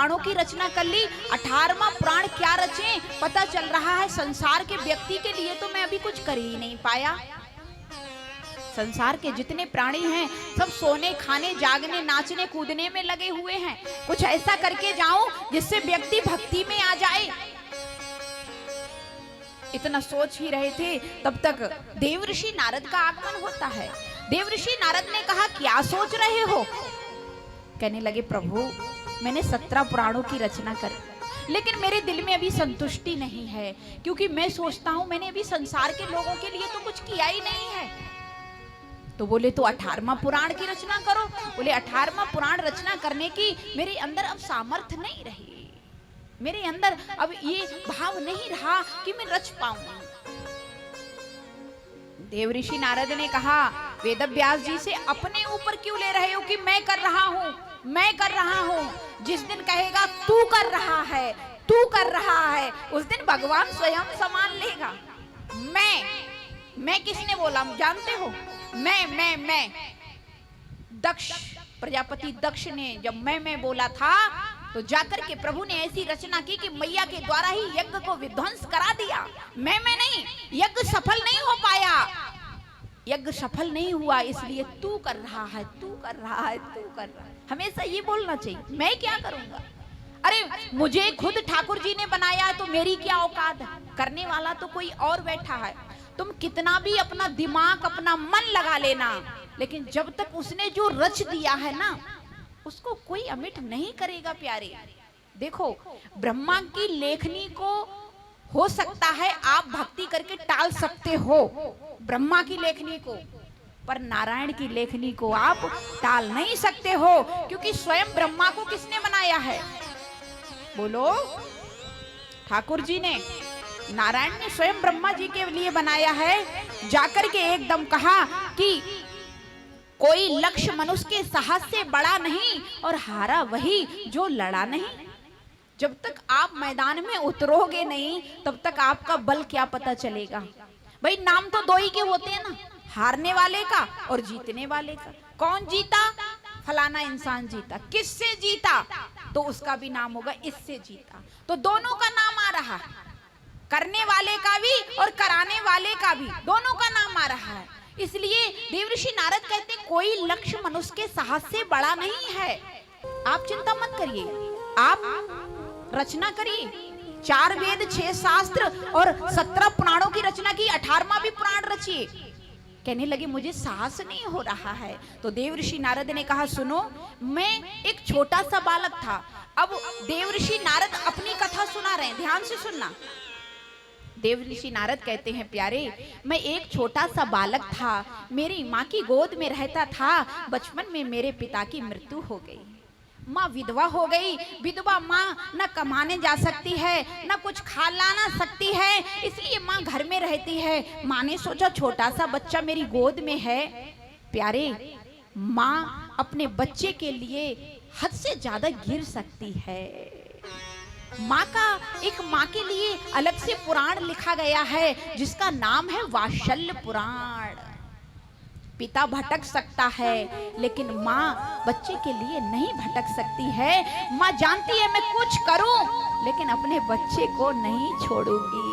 पुराणों की रचना कर ली, 18वां पुराण क्या रचे? पता चल रहा है संसार के व्यक्ति के लिए तो मैं अभी कुछ कर ही नहीं पाया। संसार के जितने प्राणी हैं सब सोने, खाने, जागने, नाचने, कूदने में लगे हुए हैं। कुछ ऐसा करके जाऊं जिससे व्यक्ति भक्ति में आ जाए। इतना सोच ही रहे थे तब तक देवर्षि नारद का आगमन होता है। देवर्षि नारद ने कहा, क्या सोच रहे हो? कहने लगे, प्रभु मैंने 17 पुराणों की रचना कर, लेकिन मेरे दिल में अभी संतुष्टि नहीं है, क्योंकि मैं सोचता हूं मैंने अभी संसार के लोगों के लिए तो कुछ किया ही नहीं है। तो बोले, तो 18वां पुराण की रचना करो। बोले, 18वां पुराण रचना करने की मेरे अंदर अब सामर्थ्य नहीं रही, मेरे अंदर अब ये भाव नहीं रहा कि मैं रच पाऊं। देवर्षि नारद ने कहा, वेदव्यास जी से अपने ऊपर क्यों ले रहे हो कि मैं कर रहा हूं, मैं कर रहा हूं। जिस दिन कहेगा तू कर रहा है, तू कर रहा है, उस दिन भगवान स्वयं संभाल लेगा। मैं किसने बोला जानते हो? मैं दक्ष, प्रजापति दक्ष ने जब मैं बोला था तो जाकर के प्रभु ने ऐसी रचना की कि मैया के द्वारा ही यज्ञ को विध्वंस करा दिया। मैं नहीं, यज्ञ सफल नहीं हो पाया, यज्ञ सफल नहीं हुआ, इसलिए तू कर रहा है, तू कर रहा है, तू कर रहा है। हमेशा ये बोलना चाहिए, मैं क्या करूंगा? अरे मुझे खुद ठाकुर जी ने बनाया है तो मेरी क्या औकात है? करने वाला तो कोई और बैठा है। तुम कितना भी अपना दिमाग, अपना मन लगा लेना, लेकिन जब तक उसने जो रच दिया है ना, उसको कोई अमिट नहीं करेगा प्यारे। देखो, ब्रह्मा की लेखनी को हो सकता है आप भक्ति करके टाल सकते हो, ब्रह्मा की लेखनी को, पर नारायण की लेखनी को आप टाल नहीं सकते हो, क्योंकि स्वयं ब्रह्मा को किसने बनाया है? बोलो, ठाकुर जी ने। नारायण ने स्वयं ब्रह्मा जी के लिए बनाया है। जाकर के एकदम कहा कि कोई लक्ष्य मनुष्य के साहस से बड़ा नहीं, और हारा वही जो लड़ा नहीं। जब तक आप मैदान में उतरोगे नहीं, तब तक आपका बल क्या पता चलेगा? भाई नाम तो दो ही के होते हैं ना, हारने वाले का और जीतने वाले का। कौन जीता? फलाना इंसान जीता। किससे जीता? तो उसका भी नाम होगा इससे जीता। तो दोनों का नाम आ रहा है, करने वाले का भी और कराने वाले का भी, दोनों का नाम आ रहा है। इसलिए देवर्षि नारद कहते हैं, कोई लक्ष्य मनुष्य के साहस से बड़ा नहीं है। आप चिंता मत करिए, आप रचना करिए। 4 वेद, 6 शास्त्र और 17 पुराणों की रचना की, 18वां भी पुराण रचिए। कहने लगे, मुझे साहस नहीं हो रहा है। तो देवर्षि नारद ने कहा, सुनो, मैं एक छोटा सा बालक था। अब देवर्षि नारद अपनी कथा सुना रहे हैं, ध्यान से सुनना। देवर्षि नारद कहते हैं, प्यारे, मैं एक छोटा सा बालक था, मेरी माँ की गोद में रहता था। बचपन में मेरे पिता की मृत्यु हो गई, माँ विधवा हो गई। विधवा माँ न कमाने जा सकती है, न कुछ खा लाना सकती है, इसलिए माँ घर में रहती है। माँ ने सोचा छोटा सा बच्चा मेरी गोद में है। प्यारे, माँ अपने बच्चे के लिए हद से ज्यादा गिर सकती है। माँ का, एक माँ के लिए अलग से पुराण लिखा गया है जिसका नाम है वात्सल्य पुराण। पिता भटक सकता है, लेकिन माँ बच्चे के लिए नहीं भटक सकती है। माँ जानती है मैं कुछ करूं, लेकिन अपने बच्चे को नहीं छोड़ूंगी।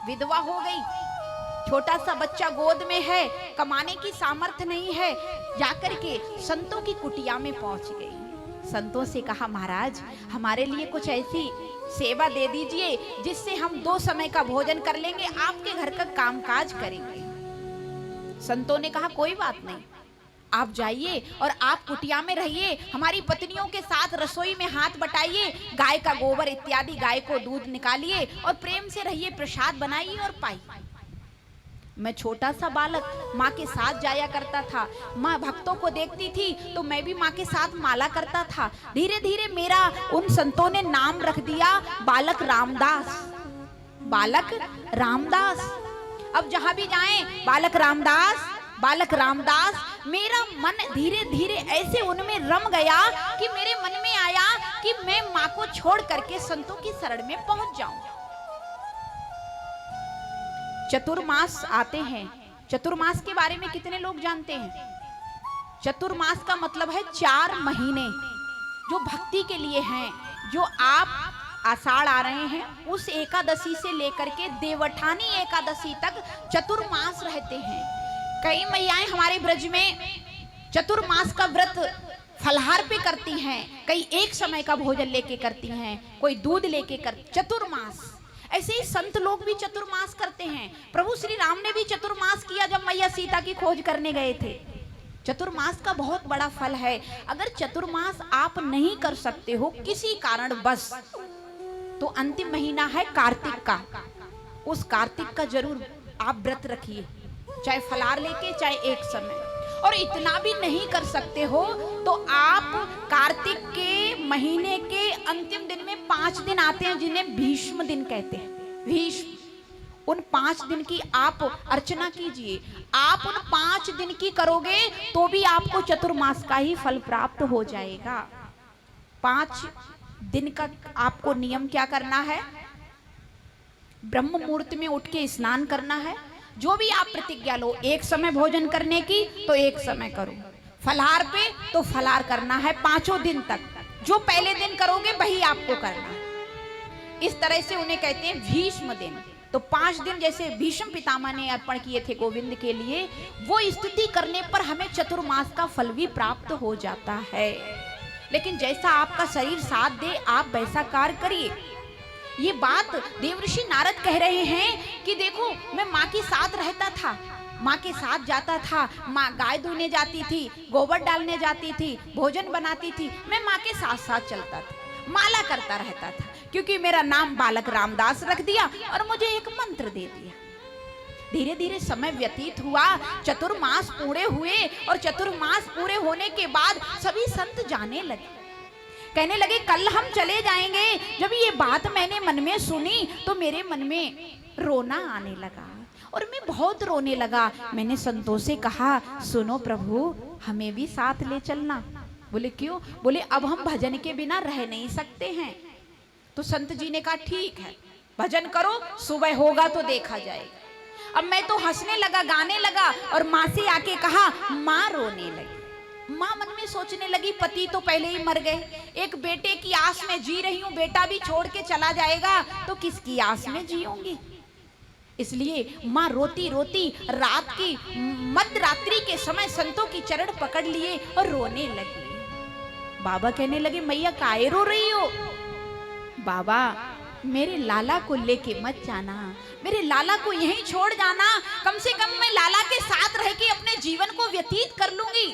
विधवा हो गई, छोटा सा बच्चा गोद में है, कमाने की सामर्थ्य नहीं है, जाकर के संतों की कुटिया में पहुंच गई। संतों से कहा, महाराज हमारे लिए कुछ ऐसी सेवा दे दीजिए जिससे हम 2 समय का भोजन कर लेंगे, आपके घर का कामकाज करेंगे। संतों ने कहा, कोई बात नहीं, आप जाइए और आप कुटिया में रहिए, हमारी पत्नियों के साथ रसोई में हाथ बटाइए, गाय का गोबर इत्यादि, गाय को दूध निकालिए और प्रेम से रहिए, प्रसाद बनाइए और पाइए। मैं छोटा सा बालक माँ के साथ जाया करता था, माँ भक्तों को देखती थी तो मैं भी माँ के साथ माला करता था। धीरे धीरे मेरा उन संतों ने नाम रख दिया बालक रामदास, बालक रामदास। अब जहां भी जाएं बालक रामदास, बालक रामदास। मेरा मन धीरे धीरे ऐसे उनमें रम गया कि मेरे मन में आया कि मैं माँ को छोड़ करके संतों की शरण में पहुंच जाऊं। चतुर्मास आते हैं, चतुर्मास के बारे में कितने लोग जानते हैं? चतुर्मास का मतलब है 4 महीने। जो भक्ति के लिए हैं, जो आप आषाढ़ आ रहे हैं उस एकादशी से लेकर के देवठानी एकादशी तक चतुर्मास रहते हैं। कई मैयाएं हमारे ब्रज में चतुर्मास का व्रत फलहार पे करती हैं, कई एक समय का भोजन लेके करती हैं, कोई दूध लेके कर चतुर्मास। ऐसे ही संत लोग भी चतुर्मास करते हैं। प्रभु श्री राम ने भी चतुर्मास किया जब मैया सीता की खोज करने गए थे। चतुर्मास का बहुत बड़ा फल है। अगर चतुर्मास आप नहीं कर सकते हो किसी कारण बस, तो अंतिम महीना है कार्तिक का, उस कार्तिक का जरूर आप व्रत रखिए, चाहे फलार लेके चाहे एक समय। और इतना भी नहीं कर सकते हो तो आप कार्तिक के महीने के अंतिम दिन में 5 दिन आते हैं जिन्हें भीष्म दिन कहते हैं। भीष्म, उन 5 दिन की आप अर्चना कीजिए। आप उन 5 दिन की करोगे तो भी आपको चतुर्मास का ही फल प्राप्त हो जाएगा। 5 दिन का आपको नियम क्या करना है? ब्रह्म मुहूर्त में उठ के स्नान करना है। जो भी आप प्रतिज्ञा लो, एक समय भोजन करने की तो एक समय करो, फलाहार पे तो फलाहार करना है 5 दिन तक। जो पहले दिन करोगे वही आपको करना है। इस तरह से उन्हें कहते हैं भीष्म दिन। तो 5 दिन जैसे भीष्म पितामह ने अर्पण किए थे गोविंद के लिए, वो स्तुति करने पर हमें चतुर्मास का फल भी प्राप्त हो जाता है। लेकिन जैसा आपका शरीर साथ दे आप वैसा कार्य करिए। ये बात देवऋषि नारद कह रहे हैं कि देखो मैं माँ के साथ रहता था, माँ के साथ जाता था, माँ गाय धोने जाती थी, गोबर डालने जाती थी, भोजन बनाती थी, मैं माँ के साथ साथ चलता था, माला करता रहता था, क्योंकि मेरा नाम बालक रामदास रख दिया और मुझे एक मंत्र दे दिया। धीरे धीरे समय व्यतीत हुआ, चतुर्मास पूरे हुए और चतुर्मास पूरे होने के बाद सभी संत जाने लगे, कहने लगे कल हम चले जाएंगे। जब ये बात मैंने मन में सुनी तो मेरे मन में रोना आने लगा और मैं बहुत रोने लगा। मैंने संतों से कहा सुनो प्रभु हमें भी साथ ले चलना। बोले क्यों? बोले अब हम भजन के बिना रह नहीं सकते हैं। तो संत जी ने कहा ठीक है भजन करो, सुबह होगा तो देखा जाएगा। अब मैं तो हंसने लगा, गाने लगा और माँ से आके कहा, माँ रोने लगी। माँ मन में सोचने लगी पति तो पहले ही मर गए, एक बेटे की आस में जी रही हूँ, बेटा भी छोड़ के चला जाएगा तो किसकी आस में जीऊंगी। इसलिए माँ रोती रोती रात की मध्य रात्रि के समय संतों की चरण पकड़ लिए और रोने लगी। बाबा कहने लगे मैया काहे रो रही हो? बाबा मेरे लाला को लेके मत जाना, मेरे लाला को यहीं छोड़ जाना, कम से कम मैं लाला के साथ रह के अपने जीवन को व्यतीत कर लूंगी।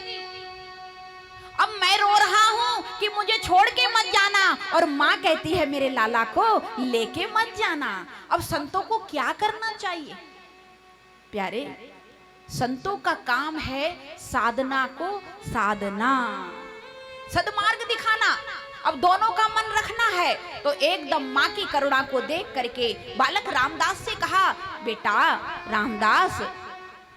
अब मैं रो रहा हूँ कि मुझे छोड़ के मत जाना और माँ कहती है मेरे लाला को लेके मत जाना। अब संतों को क्या करना चाहिए? प्यारे संतों का काम है साधना को साधना, सदमार्ग दिखाना। अब दोनों का मन रखना है तो एकदम माँ की करुणा को देख करके बालक रामदास से कहा बेटा रामदास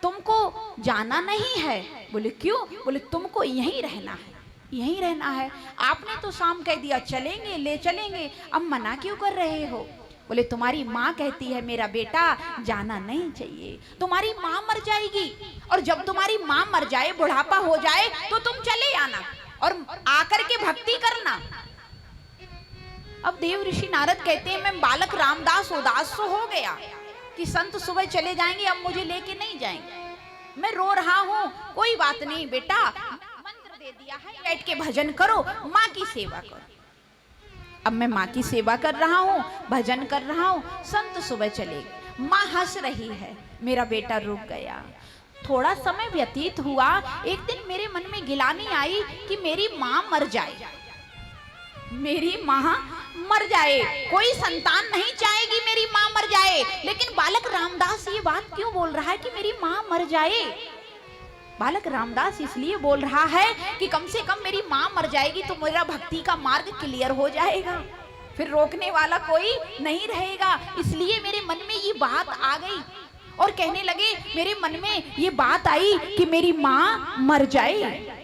तुमको जाना नहीं है। बोले क्यों? बोले तुमको यहीं रहना है, यहीं रहना है। आपने तो शाम कह दिया चलेंगे, ले चलेंगे, अब मना क्यों कर रहे हो? बोले तुम्हारी माँ कहती है मेरा बेटा जाना नहीं चाहिए, तुम्हारी माँ मर जाएगी और जब तुम्हारी माँ मर जाए, बुढ़ापा हो जाए तो तुम चले आना और आकर के भक्ति करना। अब देव ऋषि नारद कहते हैं मैं बालक रामदास उदास तो हो गया कि संत सुबह चले जाएंगे, अब मुझे लेके नहीं जाएंगे। मैं रो रहा हूँ, कोई बात नहीं बेटा, मंत्र दे दिया है, बैठ के भजन करो, माँ की सेवा करो। अब मैं माँ की सेवा कर रहा हूँ, भजन कर रहा हूँ, संत सुबह चले गए। माँ हंस रही है, मेरा बेटा रुक गया। थोड़ा समय व्यतीत हुआ, एक दिन मेरे मन में गिलानी आई कि मेरी माँ मर जाए, मेरी माँ मर जाए। कोई संतान नहीं चाहेगी मेरी माँ मर जाए, लेकिन बालक रामदास ये बात क्यों बोल रहा है कि मेरी माँ मर जाए? बालक रामदास इसलिए बोल रहा है कि कम से कम मेरी माँ मर जाएगी तो मेरा भक्ति का मार्ग क्लियर हो जाएगा, फिर रोकने वाला कोई नहीं रहेगा। इसलिए मेरे मन में ये बात आ गई और कहने लगे मेरे मन में ये बात आई कि मेरी माँ मर जाए।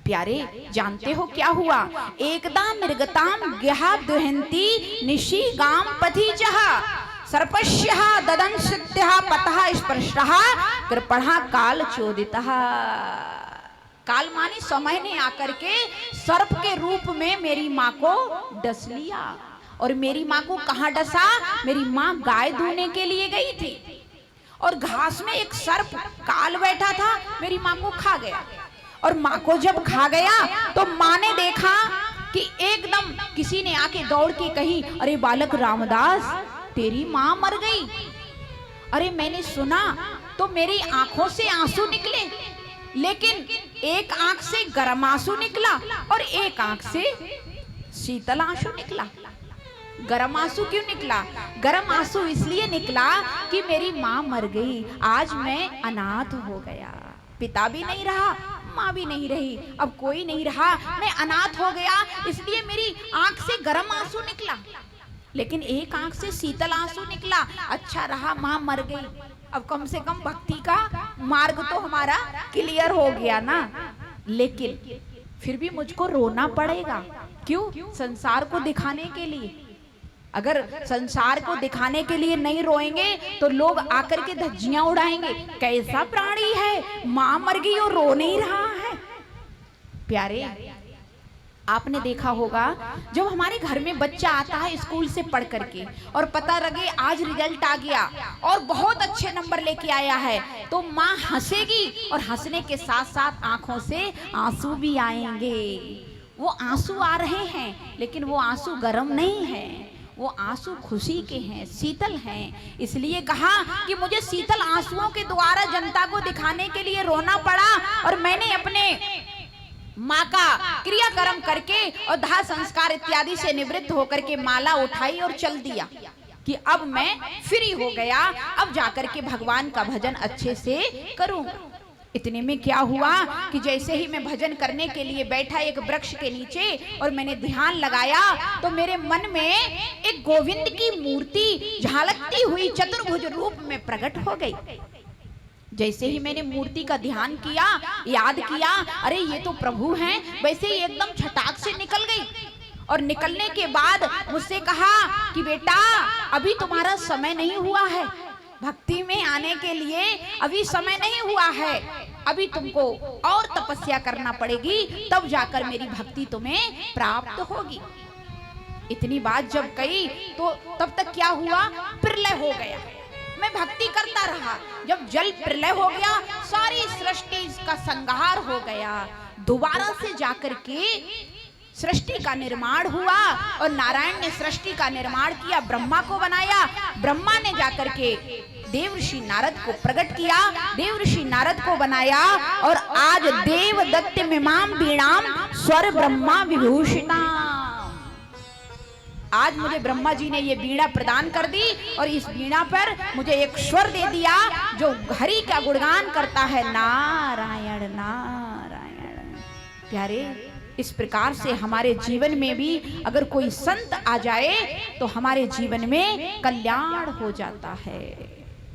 प्यारे जानते हो क्या हुआ? एकदा निर्गताम गया दुहंती निशी गाम पथि जहा सर्पस्यः ददंसित्यः पतः स्पर्शः कृपणः काल चोदितः। काल मानी समय ने आकर के सर्प के रूप में मेरी माँ को डस लिया। और मेरी माँ को कहाँ डसा? मेरी माँ गाय दूहने के लिए गई थी और घास में एक सर्प काल बैठा था, मेरी माँ को खा गया। और माँ को जब खा गया तो माँ ने देखा कि एकदम किसी ने आके दौड़ के कही, अरे बालक रामदास, तेरी माँ मर गई। अरे मैंने सुना तो मेरी आंखों से आंसू निकले, लेकिन एक आंख से गर्म आंसू निकला और एक आंख से शीतल आंसू निकला। गर्म आंसू क्यों निकला? गर्म आंसू इसलिए निकला कि मेरी माँ मर गई, आज मैं अनाथ हो गया, पिता भी नहीं रहा, माँ भी नहीं रही, अब कोई नहीं रहा, मैं अनाथ हो गया, इसलिए मेरी आंख से गर्म आंसू निकला, लेकिन एक आंख से शीतल आंसू निकला। अच्छा रहा माँ मर गई, अब कम से कम भक्ति का मार्ग तो हमारा क्लियर हो गया ना। लेकिन फिर भी मुझको रोना पड़ेगा। क्यों? संसार को दिखाने के लिए। अगर संसार को दिखाने के लिए नहीं रोएंगे तो लोग आकर के धज्जियां उड़ाएंगे, कैसा प्राणी है, मां मर गई और रो नहीं रहा है। प्यारे, आपने देखा होगा जब हमारे घर में बच्चा आता है स्कूल से पढ़ करके और पता लगे आज रिजल्ट आ गया और बहुत अच्छे नंबर लेके आया है, तो माँ हंसेगी और हंसने के साथ साथ आंखों से आंसू भी आएंगे। वो आंसू आ रहे हैं लेकिन वो आंसू गर्म नहीं है, वो आंसू खुशी के हैं, शीतल हैं। इसलिए कहा कि मुझे शीतल आंसुओं के द्वारा जनता को दिखाने के लिए रोना पड़ा और मैंने अपने माँ का क्रियाक्रम करके और दाह संस्कार इत्यादि से निवृत्त होकर के माला उठाई और चल दिया कि अब मैं फ्री हो गया, अब जाकर के भगवान का भजन अच्छे से करूं। इतने में क्या हुआ कि जैसे ही मैं भजन करने के लिए बैठा एक वृक्ष के नीचे और मैंने ध्यान लगाया तो मेरे मन में एक गोविंद की मूर्ति झलकती हुई चतुर्भुज रूप में प्रकट हो गई। जैसे ही मैंने मूर्ति का ध्यान किया, याद किया, अरे ये तो प्रभु हैं, वैसे ही एकदम छटाक से निकल गई। और निकलने के बाद मुझसे कहा कि बेटा अभी तुम्हारा समय नहीं हुआ है, भक्ति में आने के लिए अभी समय नहीं हुआ है, अभी तुमको और तपस्या करना पड़ेगी, तब जाकर मेरी भक्ति तुम्हें प्राप्त होगी। इतनी बात जब कही तो तब तक क्या हुआ, प्रलय हो गया। मैं भक्ति करता रहा, जब जल प्रलय हो गया, सारी सृष्टि का संहार हो गया, दोबारा से जाकर के सृष्टि का निर्माण हुआ और नारायण ने सृष्टि का निर्माण किया, ब्रह्मा को बनाया, ब्रह्मा ने जाकर के देव ऋषि नारद को प्रकट किया, देव ऋषि नारद को बनाया और आज देव दत्त मिमाम वीणाम स्वर ब्रह्मा विभूषिता। आज मुझे ब्रह्मा जी ने ये वीणा प्रदान कर दी और इस वीणा पर मुझे एक स्वर दे दिया जो हरि का गुणगान करता है, नारायण नारायण। प्यारे, इस प्रकार से हमारे जीवन में भी अगर कोई संत आ जाए तो हमारे जीवन में कल्याण हो जाता है।